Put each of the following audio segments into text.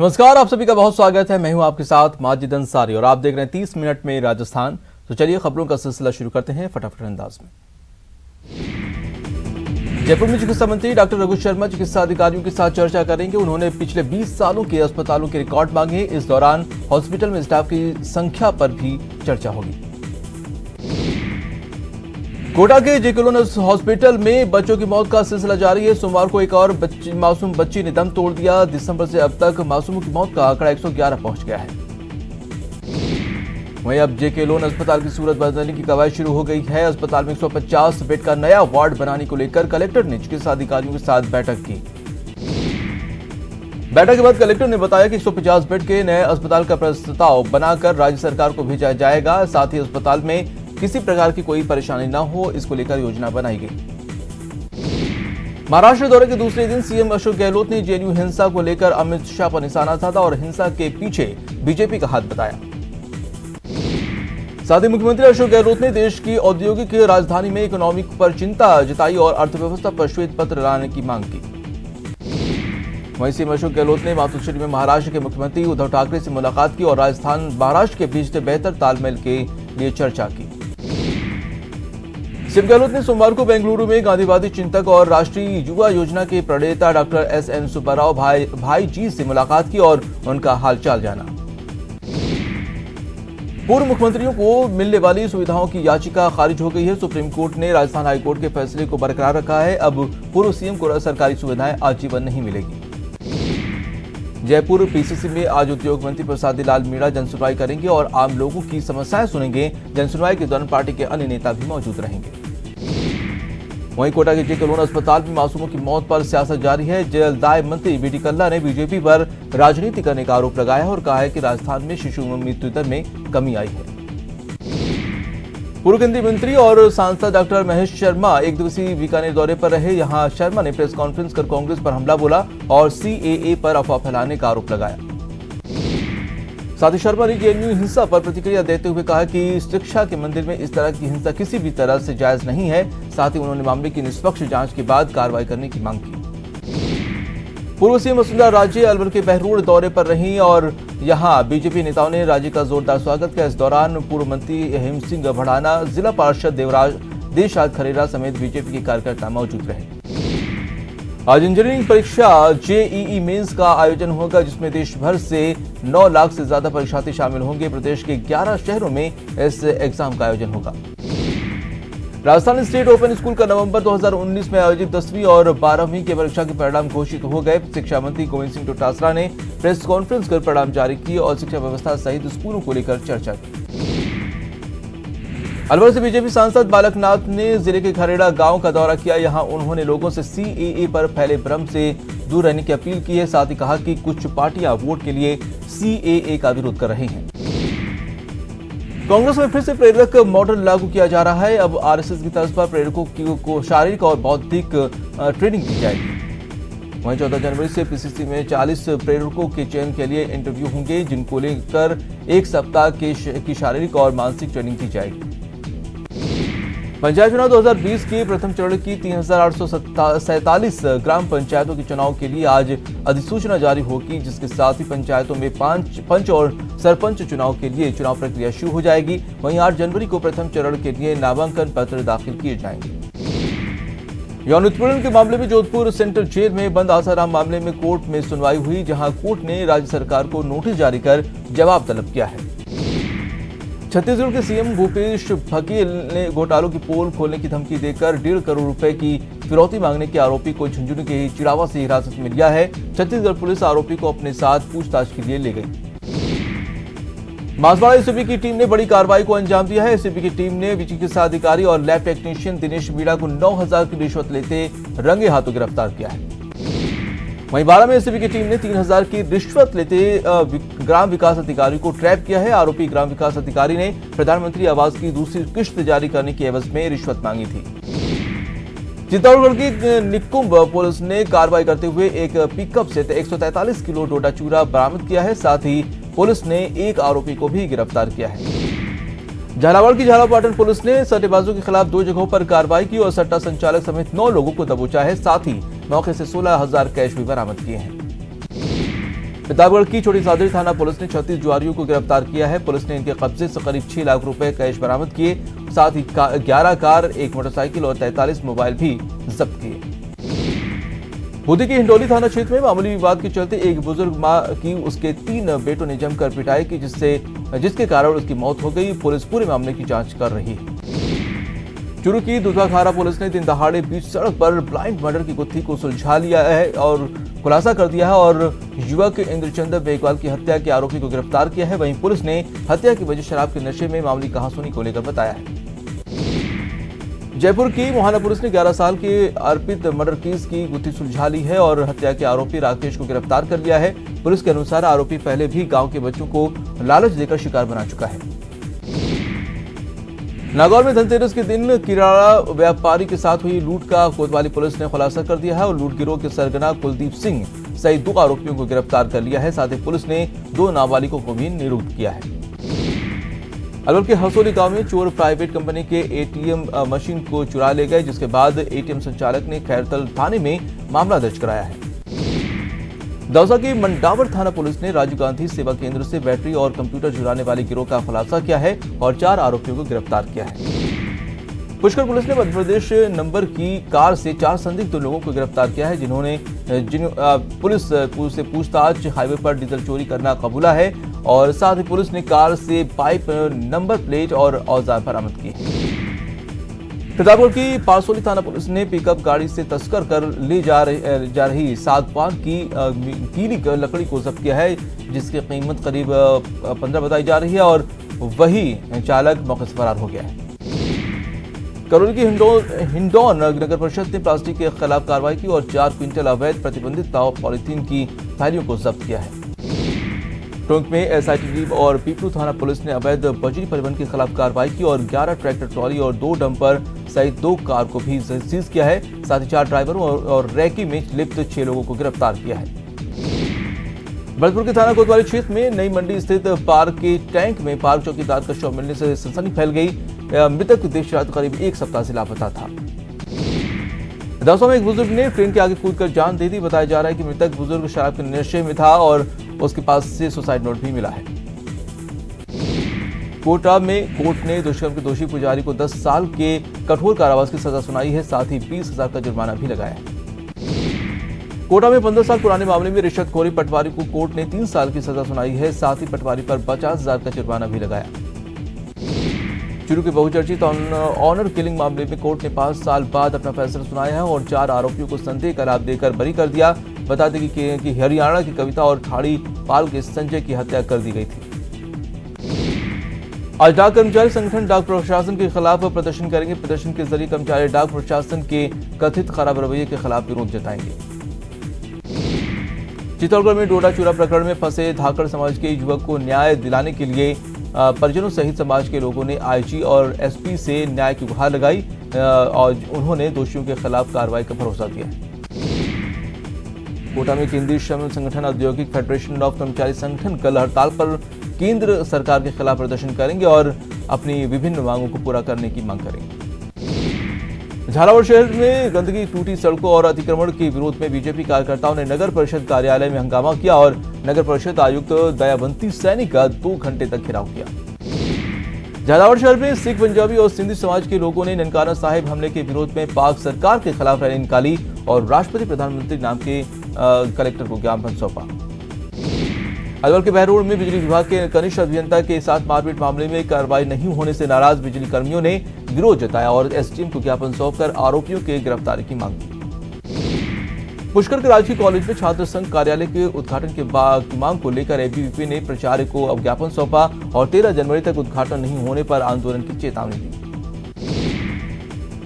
नमस्कार, आप सभी का बहुत स्वागत है। मैं हूं आपके साथ माजिद अंसारी और आप देख रहे हैं 30 मिनट में राजस्थान। तो चलिए खबरों का सिलसिला शुरू करते हैं फटाफट अंदाज में। जयपुर में चिकित्सा मंत्री डॉक्टर रघु शर्मा चिकित्सा अधिकारियों के साथ चर्चा करेंगे। उन्होंने पिछले 20 सालों के अस्पतालों के रिकॉर्ड मांगे। इस दौरान हॉस्पिटल में स्टाफ की संख्या पर भी चर्चा होगी। कोटा के जेकेलोनस हॉस्पिटल में बच्चों की मौत का सिलसिला जारी है। सोमवार को एक और मासूम बच्ची ने दम तोड़ दिया। दिसंबर से अब तक मासूमों की मौत का आंकड़ा 111 पहुंच गया है। वहीं अब जेकेलोन अस्पताल की सूरत बदलने की कवायद शुरू हो गई है। अस्पताल में 150 बेड का नया वार्ड बनाने को लेकर कलेक्टर ने चिकित्सा अधिकारियों के साथ बैठक की। बैठक के बाद कलेक्टर ने बताया कि 150 बेड के नए अस्पताल का प्रस्ताव बनाकर राज्य सरकार को भेजा जाएगा। साथ ही अस्पताल में किसी प्रकार की कोई परेशानी न हो, इसको लेकर योजना बनाई गई। महाराष्ट्र दौरे के दूसरे दिन सीएम अशोक गहलोत ने जेएनयू हिंसा को लेकर अमित शाह पर निशाना साधा और हिंसा के पीछे बीजेपी का हाथ बताया। साथ ही मुख्यमंत्री अशोक गहलोत ने देश की औद्योगिक राजधानी में इकोनॉमिक पर चिंता जताई और अर्थव्यवस्था पर श्वेत पत्र लाने की मांग की। वहीं सीएम अशोक गहलोत ने मातोश्री में महाराष्ट्र के मुख्यमंत्री उद्धव ठाकरे से मुलाकात की और राजस्थान महाराष्ट्र के बीच बेहतर तालमेल के लिए चर्चा की। सीएम गहलोत ने सोमवार को बेंगलुरु में गांधीवादी चिंतक और राष्ट्रीय युवा योजना के प्रणेता डॉक्टर एसएन सुब्बाराव भाई जी से मुलाकात की और उनका हालचाल जाना। पूर्व मुख्यमंत्रियों को मिलने वाली सुविधाओं की याचिका खारिज हो गई है। सुप्रीम कोर्ट ने राजस्थान हाईकोर्ट के फैसले को बरकरार रखा है। अब पूर्व सीएम को सरकारी सुविधाएं आजीवन नहीं मिलेगी। जयपुर पीसीसी में आज उद्योग मंत्री प्रसादी लाल मीणा जनसुनवाई करेंगे और आम लोगों की समस्याएं सुनेंगे। जनसुनवाई के दौरान पार्टी के अन्य नेता भी मौजूद रहेंगे। वहीं कोटा के जेकेलोन अस्पताल में मासूमों की मौत पर सियासत जारी है। जलदाय मंत्री बीडी कल्ला ने बीजेपी पर राजनीति करने का आरोप लगाया है और कहा है कि राजस्थान में शिशु मृत्यु दर में कमी आई है। पूर्व केंद्रीय मंत्री और सांसद डॉक्टर महेश शर्मा एक दिवसीय बीकानेर दौरे पर रहे। यहां शर्मा ने प्रेस कॉन्फ्रेंस कर कांग्रेस पर हमला बोला और सीएए पर अफवाह फैलाने का आरोप लगाया। साथ ही शर्मा ने जेएनयू हिंसा पर प्रतिक्रिया देते हुए कहा कि शिक्षा के मंदिर में इस तरह की हिंसा किसी भी तरह से जायज नहीं है। साथ ही उन्होंने मामले की निष्पक्ष जांच के बाद कार्रवाई करने की मांग की। पूर्व सीएम वसुंधरा राजे अलवर के बहरोड दौरे पर रहीं और यहां बीजेपी नेताओं ने राज्य का जोरदार स्वागत किया। इस दौरान पूर्व मंत्री हेम सिंह भड़ाना, जिला पार्षद देशराज खरेरा समेत बीजेपी के कार्यकर्ता मौजूद रहे। आज इंजीनियरिंग परीक्षा जेईई मेंस का आयोजन होगा, जिसमें देश भर से 9 लाख से ज्यादा परीक्षार्थी शामिल होंगे। प्रदेश के 11 शहरों में इस एग्जाम का आयोजन होगा। राजस्थान स्टेट ओपन स्कूल का नवंबर 2019 में आयोजित 10वीं और 12वीं के परीक्षा के परिणाम घोषित हो गए। शिक्षा मंत्री गोविंद सिंह डोटासरा ने प्रेस कॉन्फ्रेंस कर परिणाम जारी किए और शिक्षा व्यवस्था सहित स्कूलों को लेकर चर्चा की। अलवर से बीजेपी सांसद बालकनाथ ने जिले के खरेड़ा गांव का दौरा किया। यहां उन्होंने लोगों से सीएए पर फैले भ्रम से दूर रहने की अपील की है। साथ ही कहा कि कुछ पार्टियां वोट के लिए सीएए का विरोध कर रही हैं। कांग्रेस में फिर से प्रेरक मॉडल लागू किया जा रहा है। अब आरएसएस की तर्ज पर प्रेरकों को शारीरिक और बौद्धिक ट्रेनिंग दी जाएगी। वहीं 14 जनवरी से पीसीसी में 40 प्रेरकों के चयन के लिए इंटरव्यू होंगे, जिनको लेकर एक सप्ताह की शारीरिक और मानसिक ट्रेनिंग दी जाएगी। पंचायत चुनाव 2020 के प्रथम चरण की 3847 ग्राम पंचायतों के चुनाव के लिए आज अधिसूचना जारी होगी, जिसके साथ ही पंचायतों में पंच और सरपंच चुनाव के लिए चुनाव प्रक्रिया शुरू हो जाएगी। वहीं 8 जनवरी को प्रथम चरण के लिए नामांकन पत्र दाखिल किए जाएंगे। यौन उत्पीड़न के मामले में जोधपुर सेंट्रल जेल में बंद आसाराम मामले में कोर्ट में सुनवाई हुई, जहां कोर्ट ने राज्य सरकार को नोटिस जारी कर जवाब तलब किया है। छत्तीसगढ़ के सीएम भूपेश बघेल ने घोटालों की पोल खोलने की धमकी देकर 1.5 करोड़ रुपए की फिरौती मांगने के आरोपी को झुंझुनू के चिड़ावा से हिरासत में लिया है। छत्तीसगढ़ पुलिस आरोपी को अपने साथ पूछताछ के लिए ले गई। बांसवाड़ा एसीबी की टीम ने बड़ी कार्रवाई को अंजाम दिया है। एसीबी की टीम ने चिकित्सा अधिकारी और लैब टेक्नीशियन दिनेश मीणा को 9,000 की रिश्वत लेते रंगे हाथों गिरफ्तार किया है। वहीं बाड़ा में एसीबी की टीम ने 3,000 की रिश्वत लेते ग्राम विकास अधिकारी को ट्रैप किया है। आरोपी ग्राम विकास अधिकारी ने प्रधानमंत्री आवास की दूसरी किश्त जारी करने की एवज में रिश्वत मांगी थी। चित्तौड़गढ़ की निकुंभ पुलिस ने कार्रवाई करते हुए एक पिकअप से 143 किलो डोडा चूरा बरामद किया है। साथ ही पुलिस ने एक आरोपी को भी गिरफ्तार किया है। झालावाड़ की झालापाटन पुलिस ने सट्टेबाजों के खिलाफ 2 जगहों पर कार्रवाई की और सट्टा संचालक समेत 9 लोगों को दबोचा है। साथ ही मौके से 16,000 कैश भी बरामद किए हैं। प्रतापगढ़ की छोटी सादरी थाना पुलिस ने 36 जुआरियों को गिरफ्तार किया है। पुलिस ने इनके कब्जे से करीब 6 लाख रुपए कैश बरामद किए, साथ ही 11 कार, एक मोटरसाइकिल और 43 मोबाइल भी जब्त किए। बूंदी के हिंडोली थाना क्षेत्र में मामूली विवाद के चलते एक बुजुर्ग मां की उसके 3 बेटों ने जमकर पिटाई की, जिसके कारण उसकी मौत हो गई। पुलिस पूरे मामले की जांच कर रही है। चूरू की दुधाखारा पुलिस ने दिन दहाड़े बीच सड़क पर ब्लाइंड मर्डर की गुत्थी को सुलझा लिया है और खुलासा कर दिया है और युवक इंद्रचंद बेगवाल की हत्या के आरोपी को गिरफ्तार किया है। वहीं पुलिस ने हत्या की वजह शराब के नशे में मामूली कहासुनी को लेकर बताया है। जयपुर की मोहाना पुलिस ने 11 साल के अर्पित मर्डर केस की गुत्थी सुलझा ली है और हत्या के आरोपी राकेश को गिरफ्तार कर लिया है। पुलिस के अनुसार आरोपी पहले भी गांव के बच्चों को लालच देकर शिकार बना चुका है। नागौर में धनतेरस के दिन किराना व्यापारी के साथ हुई लूट का कोतवाली पुलिस ने खुलासा कर दिया है और लूट गिरोह के सरगना कुलदीप सिंह सहित 2 आरोपियों को गिरफ्तार कर लिया है। साथ ही पुलिस ने 2 नाबालिगों को भी निरुक्त किया है। अलवर के हसोली गांव में चोर प्राइवेट कंपनी के एटीएम मशीन को चुरा ले गए, जिसके बाद एटीएम संचालक ने खैरतल थाने में मामला दर्ज कराया है। दौसा की मंडावर थाना पुलिस ने राजीव गांधी सेवा केंद्र से बैटरी और कंप्यूटर चुराने वाले गिरोह का खुलासा किया है और 4 आरोपियों को गिरफ्तार किया है। पुष्कर पुलिस ने मध्य प्रदेश नंबर की कार से 4 संदिग्ध लोगों को गिरफ्तार किया है, पुलिस से पूछताछ हाईवे पर डीजल चोरी करना कबूला है और साथ ही पुलिस ने कार से पाइप, नंबर प्लेट और औजार बरामद किए। प्रतापगढ़ की पारसोली थाना पुलिस ने पिकअप गाड़ी से तस्कर कर ले जा रही सागवान की गीली लकड़ी को जब्त किया है, जिसकी कीमत करीब 15 बताई जा रही है और वही चालक मौके से फरार हो गया है। करौली की हिंडौन नगर परिषद ने प्लास्टिक के खिलाफ कार्रवाई की और 4 क्विंटल अवैध प्रतिबंधित पॉलीथीन की थैलियों को जब्त किया है। टोंक में एसआईटी और पीपलू थाना पुलिस ने अवैध बजरी परिवहन के खिलाफ कार्रवाई की और 11 ट्रैक्टर ट्रॉली और 2 डंपर सहित 2 कार को भी सीज किया है। साथ ही 4 ड्राइवरों और रैकी में लिप्त 6 लोगों को गिरफ्तार किया है। भरतपुर के थाना कोतवाली क्षेत्र में नई मंडी स्थित पार्क के टैंक में पार्क चौकीदार का शव मिलने से सनसनी फैल गई। मृतक देर रात करीब 1 सप्ताह से लापता था। दौसा में एक बुजुर्ग ने ट्रेन के आगे कूदकर जान दे दी। बताया जा रहा है कि मृतक बुजुर्ग शराब के नशे में था और उसके पास से सुसाइड नोट भी मिला है। कोटा में कोर्ट ने दुष्कर्म के दोषी पुजारी को 10 साल के कठोर कारावास की सजा सुनाई है, साथ ही 20,000 का जुर्माना भी लगाया है। कोटा में 15 साल पुराने मामले में रिश्वतखोरी पटवारी को कोर्ट ने 3 साल की सजा सुनाई है, साथ ही पटवारी पर 50,000 का जुर्माना भी लगाया। चूरू के बहुचर्चित ऑनर किलिंग मामले में कोर्ट ने 5 साल बाद अपना फैसला सुनाया है और 4 आरोपियों को संदेह का लाभ देकर बरी कर दिया। बता दें कि हरियाणा की कविता और ठाड़ी पाल के संजय की हत्या कर दी गई थी। आज डाक कर्मचारी संगठन डाक प्रशासन के खिलाफ प्रदर्शन करेंगे। प्रदर्शन के जरिए कर्मचारी डाक प्रशासन के कथित खराब रवैये के खिलाफ विरोध जताएंगे। चित्तौड़गढ़ में डोडा चूरा प्रकरण में फंसे धाकड़ समाज के युवक को न्याय दिलाने के लिए परिजनों सहित समाज के लोगों ने आईजी और एसपी से न्याय की गुहार लगाई और उन्होंने दोषियों के खिलाफ कार्रवाई का भरोसा दिया। कोटा में केंद्रीय श्रम संगठन औद्योगिक फेडरेशन ऑफ कर्मचारी संगठन कल हड़ताल पर केंद्र सरकार के खिलाफ प्रदर्शन करेंगे और अपनी विभिन्न मांगों को पूरा करने की मांग करेंगे। झालावाड़ शहर में गंदगी, टूटी सड़कों और अतिक्रमण के विरोध में बीजेपी कार्यकर्ताओं ने नगर परिषद कार्यालय में हंगामा किया और नगर परिषद आयुक्त दयावंती सैनी का 2 घंटे तक घेराव किया। झालावाड़ शहर में सिख, पंजाबी और सिंधी समाज के लोगों ने ननकाना साहिब हमले के विरोध में पाक सरकार के खिलाफ रैली निकाली और राष्ट्रपति प्रधानमंत्री नाम के कलेक्टर को ज्ञापन सौंपा। अलवर के बहरोड में बिजली विभाग के कनिष्ठ अभियंता के साथ मारपीट मामले में कार्रवाई नहीं होने से नाराज बिजली कर्मियों ने विरोध जताया और एसडीएम को ज्ञापन सौंपकर आरोपियों के गिरफ्तारी की मांग की। पुष्कर के राजकीय कॉलेज में छात्र संघ कार्यालय के उद्घाटन की मांग को लेकर एबीवीपी ने प्राचार्य को ज्ञापन सौंपा और 13 जनवरी तक उद्घाटन नहीं होने पर आंदोलन की चेतावनी दी।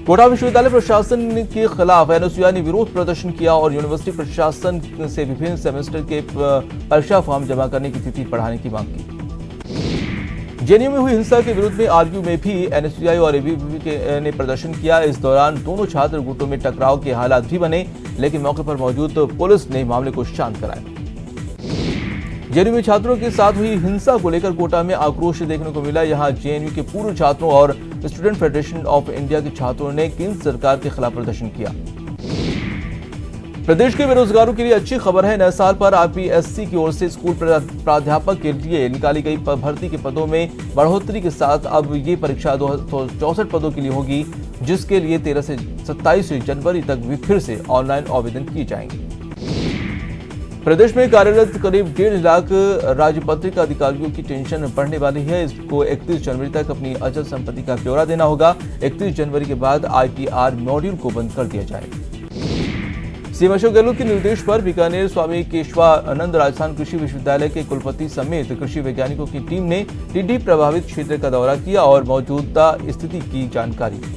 कोटा विश्वविद्यालय प्रशासन के खिलाफ एनएसयूआई ने विरोध प्रदर्शन किया और यूनिवर्सिटी प्रशासन से विभिन्न सेमेस्टर के परीक्षा फॉर्म जमा करने की तिथि बढ़ाने की मांग की। जेएनयू में हुई हिंसा के विरोध में आरयू में भी एनएसयूआई और एबीवीपी ने प्रदर्शन किया। इस दौरान दोनों छात्र गुटों में टकराव के हालात भी बने, लेकिन मौके पर मौजूद पुलिस ने मामले को शांत कराया। जेएनयू में छात्रों के साथ हुई हिंसा को लेकर कोटा में आक्रोश देखने को मिला। यहां जेएनयू के पूर्व छात्रों और स्टूडेंट फेडरेशन ऑफ इंडिया के छात्रों ने केंद्र सरकार के खिलाफ प्रदर्शन किया। प्रदेश के बेरोजगारों के लिए अच्छी खबर है। नए साल पर आईपीएससी की ओर से स्कूल प्राध्यापक के लिए निकाली गई भर्ती के पदों में बढ़ोतरी के साथ अब ये परीक्षा 264 पदों के लिए होगी, जिसके लिए 13 से 27 जनवरी तक फिर से ऑनलाइन आवेदन किए जाएंगे। प्रदेश में कार्यरत करीब 1.5 लाख राजपत्रित अधिकारियों की टेंशन बढ़ने वाली है। इसको 31 जनवरी तक अपनी अचल संपत्ति का ब्यौरा देना होगा। 31 जनवरी के बाद आईटीआर मॉड्यूल को बंद कर दिया जाएगा। सीएम अशोक गहलोत के निर्देश पर बीकानेर स्वामी केशवानंद राजस्थान कृषि विश्वविद्यालय के कुलपति समेत कृषि वैज्ञानिकों की टीम ने टिड्डी प्रभावित क्षेत्र का दौरा किया और मौजूदा स्थिति की जानकारी दी।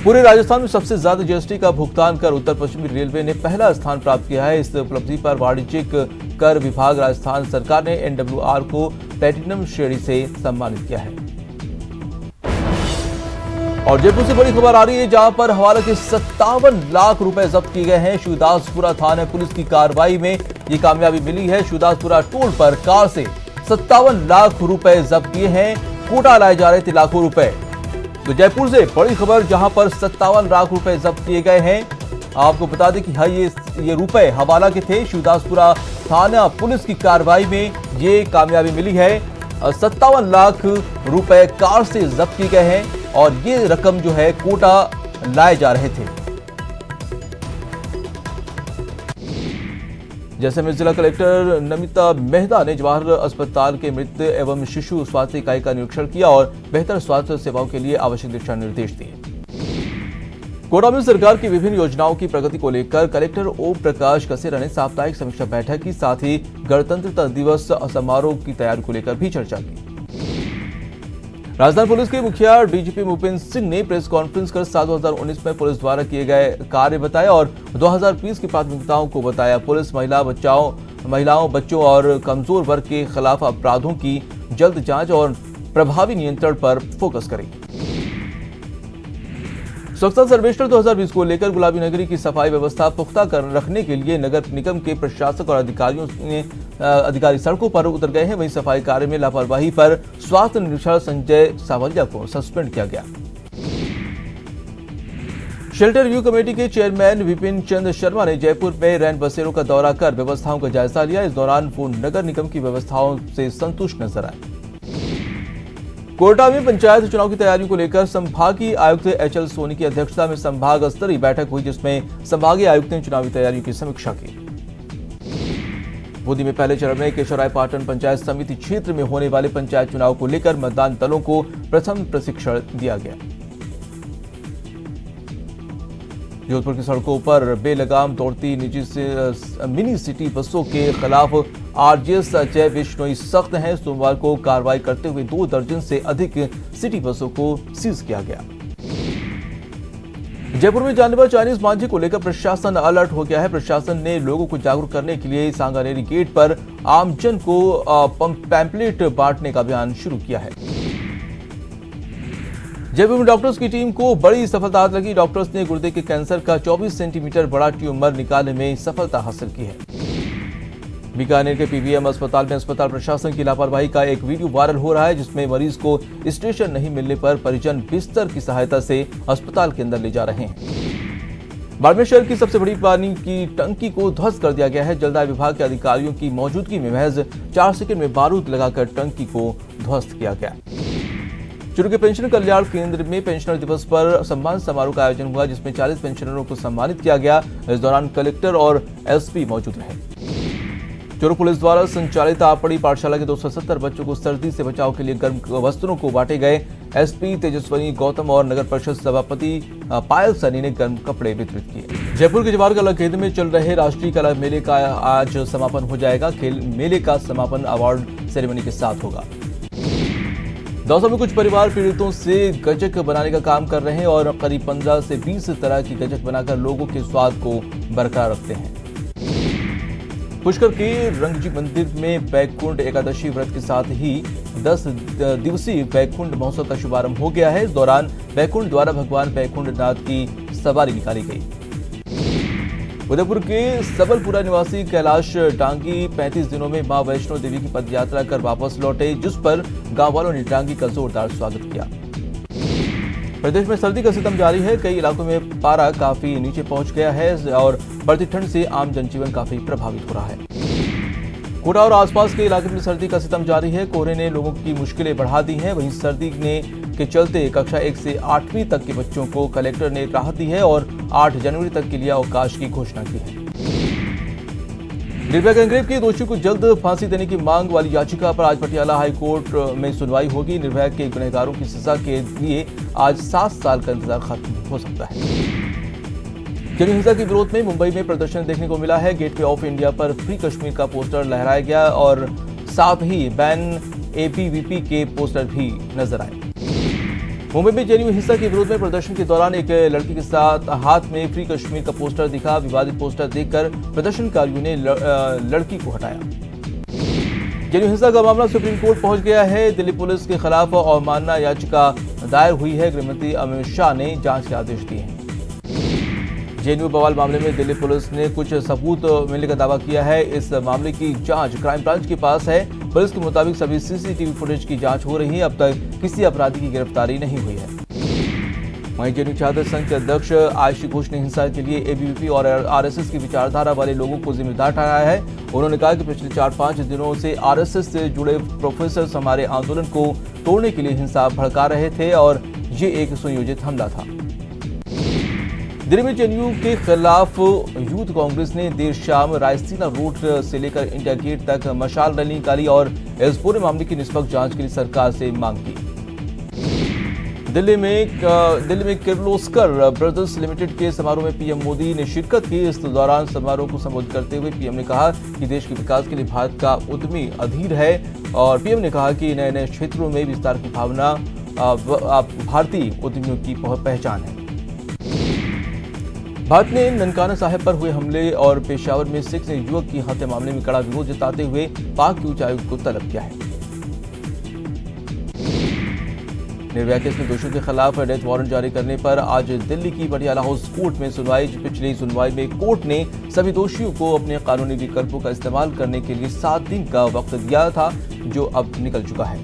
पूरे राजस्थान में सबसे ज्यादा जीएसटी का भुगतान कर उत्तर पश्चिमी रेलवे ने पहला स्थान प्राप्त किया है। इस उपलब्धि पर वाणिज्यिक कर विभाग राजस्थान सरकार ने एनडब्ल्यूआर को प्लैटिनम श्रेणी से सम्मानित किया है। और जयपुर से बड़ी खबर आ रही है, जहां पर हवाला के 57 लाख रुपए जब्त किए गए हैं। शिवदासपुरा थाना पुलिस की कार्रवाई में ये कामयाबी मिली है। शिवदासपुरा टोल पर कार से 57 लाख रुपए जब्त किए हैं। कोटा लाए जा रहे थे लाखों रुपए। तो जयपुर से बड़ी खबर, जहां पर 57 लाख रुपए जब्त किए गए हैं। आपको बता दें कि हाँ, ये रुपए हवाला के थे। शिवदासपुरा थाना पुलिस की कार्रवाई में ये कामयाबी मिली है। 57 लाख रुपए कार से जब्त किए गए हैं और ये रकम जो है कोटा लाए जा रहे थे। जैसलमेर जिला कलेक्टर नमिता मेहता ने जवाहर अस्पताल के मृत एवं शिशु स्वास्थ्य इकाई का निरीक्षण किया और बेहतर स्वास्थ्य सेवाओं के लिए आवश्यक दिशा निर्देश दिए। कोटा में सरकार की विभिन्न योजनाओं की प्रगति को लेकर कलेक्टर ओम प्रकाश कसेरा ने साप्ताहिक समीक्षा बैठक की, साथ ही गणतंत्रता दिवस समारोह की तैयारी को लेकर भी चर्चा की। राजस्थान पुलिस के मुखिया डीजीपी भूपेंद्र सिंह ने प्रेस कॉन्फ्रेंस कर साल 2019 में पुलिस द्वारा किए गए कार्य बताए और 2020 की प्राथमिकताओं को बताया। पुलिस महिलाओं, बच्चों और कमजोर वर्ग के खिलाफ अपराधों की जल्द जांच और प्रभावी नियंत्रण पर फोकस करेगी। स्वच्छता सर्वेक्षण 2020 को लेकर गुलाबी नगरी की सफाई व्यवस्था पुख्ता कर रखने के लिए नगर निगम के प्रशासक और अधिकारी सड़कों पर उतर गए हैं। वहीं सफाई कार्य में लापरवाही पर स्वास्थ्य निरीक्षक संजय सावरिया को सस्पेंड किया गया। शेल्टर रिव्यू कमेटी के चेयरमैन विपिन चंद्र शर्मा ने जयपुर में रैन बसेरों का दौरा कर व्यवस्थाओं का जायजा लिया। इस दौरान वो नगर निगम की व्यवस्थाओं से संतुष्ट नजर आए। कोटा में पंचायत चुनाव की तैयारियों को लेकर संभागीय आयुक्त एचएल सोनी की अध्यक्षता में संभाग स्तरीय बैठक हुई, जिसमें संभागीय आयुक्त ने चुनावी तैयारियों की समीक्षा की। बूंदी में पहले चरण में केशवरायपाटन पंचायत समिति क्षेत्र में होने वाले पंचायत चुनाव को लेकर मतदान दलों को प्रथम प्रशिक्षण दिया गया। जोधपुर की सड़कों पर बेलगाम दौड़ती निजी मिनी सिटी बसों के खिलाफ आरजीएस अजय बिश्नोई सख्त हैं। सोमवार को कार्रवाई करते हुए 2 दर्जन से अधिक सिटी बसों को सीज किया गया। जयपुर में जानलेवा चाइनीज मांझे को लेकर प्रशासन अलर्ट हो गया है। प्रशासन ने लोगों को जागरूक करने के लिए सांगानेरी गेट पर आमजन को पैम्पलेट बांटने का अभियान शुरू किया है। जयपुर में डॉक्टर्स की टीम को बड़ी सफलता लगी। डॉक्टर्स ने गुर्दे के कैंसर का 24 सेंटीमीटर बड़ा ट्यूमर निकालने में सफलता हासिल की है। बीकानेर के पीवीएम अस्पताल में अस्पताल प्रशासन की लापरवाही का एक वीडियो वायरल हो रहा है, जिसमें मरीज को स्टेशन नहीं मिलने पर परिजन बिस्तर की सहायता से अस्पताल के अंदर ले जा रहे हैं। बाड़मेर शहर की सबसे बड़ी पानी की टंकी को ध्वस्त कर दिया गया है। जलदाय विभाग के अधिकारियों की मौजूदगी में महज 4 सेकंड में बारूद लगाकर टंकी को ध्वस्त किया गया। चूरू के पेंशन कल्याण केंद्र में पेंशनर दिवस पर सम्मान समारोह का आयोजन हुआ, जिसमें 40 पेंशनरों को सम्मानित किया गया। इस दौरान कलेक्टर और एसपी मौजूद रहे। चूरू पुलिस द्वारा संचालित आपड़ी पाठशाला के 270 बच्चों को सर्दी से बचाव के लिए गर्म वस्त्रों को बांटे गए। एसपी तेजस्वनी गौतम और नगर परिषद सभापति पायल सनी ने गर्म कपड़े वितरित किए। जयपुर के जवाहर कला केंद्र में चल रहे राष्ट्रीय कला मेले का आज समापन हो जाएगा। खेल मेले का समापन अवार्ड सेरेमनी के साथ होगा। दौसा में कुछ परिवार पीड़ितों से गजक बनाने का काम कर रहे हैं और करीब 15 से 20 तरह की गजक बनाकर लोगों के स्वाद को बरकरार रखते हैं। पुष्कर के रंगजी मंदिर में बैकुंठ एकादशी व्रत के साथ ही 10 दिवसीय बैकुंठ महोत्सव का शुभारंभ हो गया है। इस दौरान बैकुंठ द्वारा भगवान बैकुंठनाथ की सवारी निकाली गई। उदयपुर के सबलपुरा निवासी कैलाश डांगी 35 दिनों में मां वैष्णो देवी की पदयात्रा कर वापस लौटे, जिस पर गांव वालों ने डांगी का जोरदार स्वागत किया। प्रदेश में सर्दी का सितम जारी है। कई इलाकों में पारा काफी नीचे पहुंच गया है और बढ़ती ठंड से आम जनजीवन काफी प्रभावित हो रहा है। कोटा और आसपास के इलाके में सर्दी का सितम जारी है। कोहरे ने लोगों की मुश्किलें बढ़ा दी हैं। वहीं सर्दी के चलते कक्षा 1 से 8वीं तक के बच्चों को कलेक्टर ने राहत दी है और 8 जनवरी तक के लिए अवकाश की घोषणा की है। निर्भया गैंगरेप के दोषियों को जल्द फांसी देने की मांग वाली याचिका पर आज पटियाला हाई कोर्ट में सुनवाई होगी। निर्भया के गुनहगारों की सजा के लिए आज 7 साल का इंतजार खत्म हो सकता है। जन हिंसा के विरोध में मुंबई में प्रदर्शन देखने को मिला है। गेटवे ऑफ इंडिया पर फ्री कश्मीर का पोस्टर लहराया गया और साथ ही बैन एबीवीपी के पोस्टर भी नजर आए। मुंबई में जेएनयू हिंसा के विरोध में प्रदर्शन के दौरान एक लड़की के साथ हाथ में फ्री कश्मीर का पोस्टर दिखा। विवादित पोस्टर देखकर प्रदर्शनकारियों ने लड़की को हटाया। जेएनयू हिंसा का मामला सुप्रीम कोर्ट पहुंच गया है। दिल्ली पुलिस के खिलाफ अवमानना याचिका दायर हुई है। गृहमंत्री अमित शाह ने जांच के आदेश दिए हैं। जेएनयू बवाल मामले में दिल्ली पुलिस ने कुछ सबूत मिलने का दावा किया है। इस मामले की जांच क्राइम ब्रांच के पास है। पुलिस के मुताबिक सभी सीसीटीवी फुटेज की जांच हो रही है। अब तक किसी अपराधी की गिरफ्तारी नहीं हुई है। वहीं जेएनयू छात्र संघ के अध्यक्ष आयुषी घोष ने हिंसा के लिए एबीवीपी और आरएसएस की विचारधारा वाले लोगों को जिम्मेदार ठहराया है। उन्होंने कहा कि पिछले 4-5 दिनों से आरएसएस से जुड़े प्रोफेसर हमारे आंदोलन को तोड़ने के लिए हिंसा भड़का रहे थे और ये एक सुनियोजित हमला था। दिल्ली में जेएनयू के खिलाफ यूथ कांग्रेस ने देर शाम रायसीना रोड से लेकर इंडिया गेट तक मशाल रैली निकाली और इस पूरे मामले की निष्पक्ष जांच के लिए सरकार से मांग की। दिल्ली में किर्लोस्कर ब्रदर्स लिमिटेड के समारोह में पीएम मोदी ने शिरकत की। इस दौरान समारोह को संबोधित करते हुए पीएम ने कहा कि देश के विकास के लिए भारत का उद्यमी अधीर है और पीएम ने कहा कि नए नए क्षेत्रों में विस्तार की भावना भारतीय उद्यमियों की पहचान है। भारत ने ननकाना साहिब पर हुए हमले और पेशावर में सिख युवक की हत्या मामले में कड़ा विरोध जताते हुए पाक के उच्चायुक्त को तलब किया है। निर्भया केस में दोषियों के खिलाफ डेथ वारंट जारी करने पर आज दिल्ली की पटियाला हाउस कोर्ट में सुनवाई। पिछली सुनवाई में कोर्ट ने सभी दोषियों को अपने कानूनी विकल्पों का इस्तेमाल करने के लिए 7 दिन का वक्त दिया था, जो अब निकल चुका है।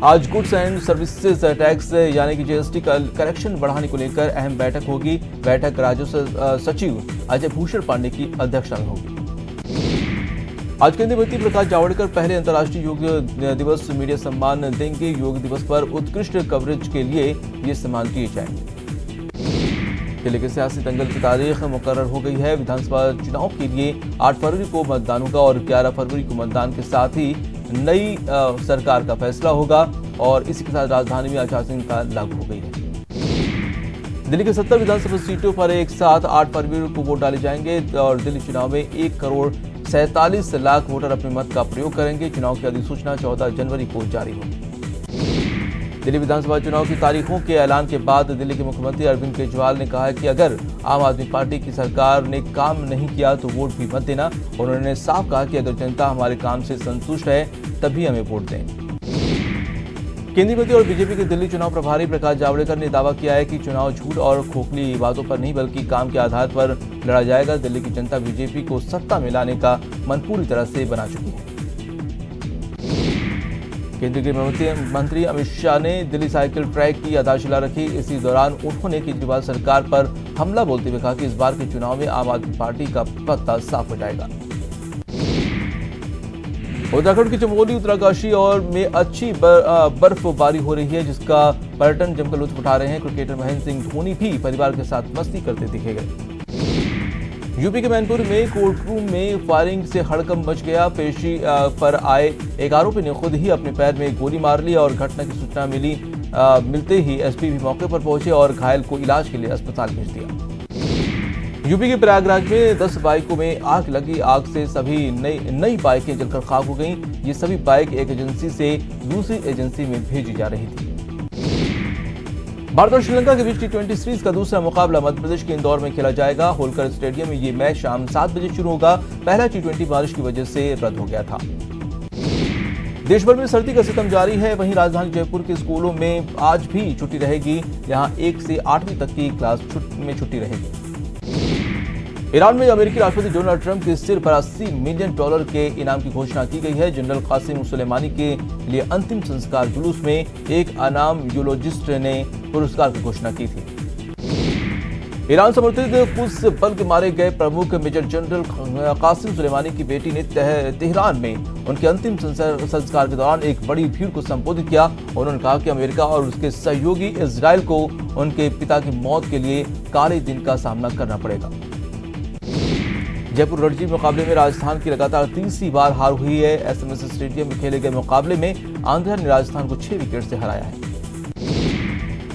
आज गुड्स एंड सर्विसेज टैक्स यानी कि जीएसटी कलेक्शन बढ़ाने को लेकर अहम बैठक होगी। बैठक राजस्व सचिव अजय भूषण पांडे की अध्यक्षता में होगी। आज केंद्रीय मंत्री प्रकाश जावड़ेकर पहले अंतर्राष्ट्रीय योग दिवस मीडिया सम्मान देंगे। योग दिवस पर उत्कृष्ट कवरेज के लिए ये सम्मान दिए जाएंगे। दिल्ली के सियासी दंगल की तारीख मुकर्रर हो गई है। विधानसभा चुनाव के लिए 8 फरवरी को मतदान होगा और 11 फरवरी को मतदान के साथ ही नई सरकार का फैसला होगा और इसी के साथ राजधानी में आचार संहिता लागू हो गई है। दिल्ली के 70 विधानसभा सीटों पर एक साथ 8 फरवरी को वोट डाले जाएंगे और दिल्ली चुनाव में 1,47,00,000 वोटर अपने मत का प्रयोग करेंगे। चुनाव की अधिसूचना 14 जनवरी को जारी होगी। दिल्ली विधानसभा चुनाव की तारीखों के ऐलान के बाद दिल्ली के मुख्यमंत्री अरविंद केजरीवाल ने कहा है कि अगर आम आदमी पार्टी की सरकार ने काम नहीं किया तो वोट भी मत देना। उन्होंने साफ कहा कि अगर जनता हमारे काम से संतुष्ट है तभी हमें वोट दें। केंद्रीय मंत्री और बीजेपी के दिल्ली चुनाव प्रभारी प्रकाश जावड़ेकर ने दावा किया है कि चुनाव झूठ और खोखली बातों पर नहीं बल्कि काम के आधार पर लड़ा जाएगा। दिल्ली की जनता बीजेपी को सत्ता में लाने का मन पूरी तरह से बना चुकी है। केंद्रीय गृह मंत्री अमित शाह ने दिल्ली साइकिल ट्रैक की आधारशिला रखी। इसी दौरान उन्होंने केजरीवाल सरकार पर हमला बोलते हुए कहा कि इस बार के चुनाव में आम आदमी पार्टी का पत्ता साफ हो जाएगा। उत्तराखंड की चमोली, उत्तरकाशी और में अच्छी बर्फबारी हो रही है, जिसका पर्यटन जमकर लुत्फ उठा रहे हैं। क्रिकेटर महेंद्र सिंह धोनी भी परिवार के साथ मस्ती करते दिखे गए। यूपी के मैनपुर में कोर्ट रूम में फायरिंग से हड़कंप मच गया। पेशी पर आए एक आरोपी ने खुद ही अपने पैर में गोली मार ली और घटना की सूचना मिलते ही एसपी भी मौके पर पहुंचे और घायल को इलाज के लिए अस्पताल भेज दिया। यूपी के प्रयागराज में 10 बाइकों में आग लगी। आग से सभी नई बाइकें जलकर खाक हो गईं। ये सभी बाइक एक एजेंसी से दूसरी एजेंसी में भेजी जा रही थी। भारत और श्रीलंका के बीच T20 सीरीज का दूसरा मुकाबला मध्य प्रदेश के इंदौर में खेला जाएगा। होलकर स्टेडियम में ये मैच शाम 7 बजे शुरू होगा। पहला T20 बारिश की वजह से रद्द हो गया था। देश भर में सर्दी का सितम जारी है। वहीं राजधानी जयपुर के स्कूलों में आज भी छुट्टी रहेगी। यहां 1 से 8वीं तक की क्लास में छुट्टी रहेगी। ईरान में अमेरिकी राष्ट्रपति डोनाल्ड ट्रंप के सिर पर $80 मिलियन के इनाम की घोषणा की गई है। जनरल कासिम सुलेमानी के लिए अंतिम संस्कार जुलूस में एक अनाम यूलोजिस्ट ने पुरस्कार की घोषणा की थी। ईरान समर्थित कुद्स बल के मारे गए प्रमुख मेजर जनरल कासिम सुलेमानी की बेटी ने तेहरान में उनके अंतिम संस्कार के दौरान एक बड़ी भीड़ को संबोधित किया। उन्होंने कहा कि अमेरिका और उसके सहयोगी इजराइल को उनके पिता की मौत के लिए काले दिन का सामना करना पड़ेगा। जयपुर रणजी मुकाबले में राजस्थान की लगातार तीसरी बार हार हुई है। एसएमएस स्टेडियम में खेले गए मुकाबले में आंध्रा ने राजस्थान को 6 विकेट से हराया है।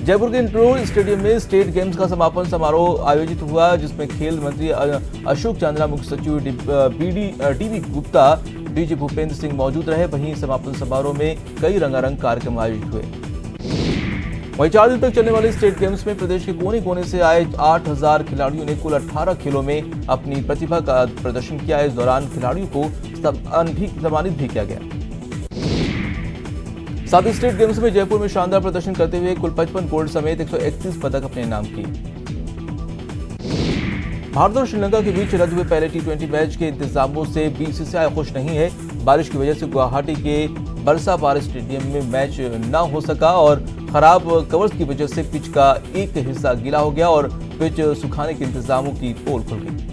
जयपुर के इंडोर स्टेडियम में स्टेट गेम्स का समापन समारोह आयोजित हुआ, जिसमें खेल मंत्री अशोक चांद्रा, मुख्य सचिव डीवी गुप्ता, डीजी भूपेंद्र सिंह मौजूद रहे। वहीं समापन समारोह में कई रंगारंग कार्यक्रम आयोजित हुए। वहीं 4 दिन तक चलने वाले स्टेट गेम्स में प्रदेश के कोने कोने से आए 8000 खिलाड़ियों ने कुल 18 खेलों में अपनी प्रतिभा का प्रदर्शन किया। इस दौरान खिलाड़ियों को सम्मानित भी किया गया। साथ ही स्टेट गेम्स में जयपुर में शानदार प्रदर्शन करते हुए कुल 55 गोल्ड समेत 131 पदक अपने नाम किए। भारत और श्रीलंका के बीच रद्द हुए पहले T20 मैच के इंतजामों से बीसीसीआई खुश नहीं है। बारिश की वजह से गुवाहाटी के बरसापार स्टेडियम में मैच न हो सका और खराब कवर्स की वजह से पिच का एक हिस्सा गीला हो गया और पिच सुखाने के इंतजामों की पोल खुल गई।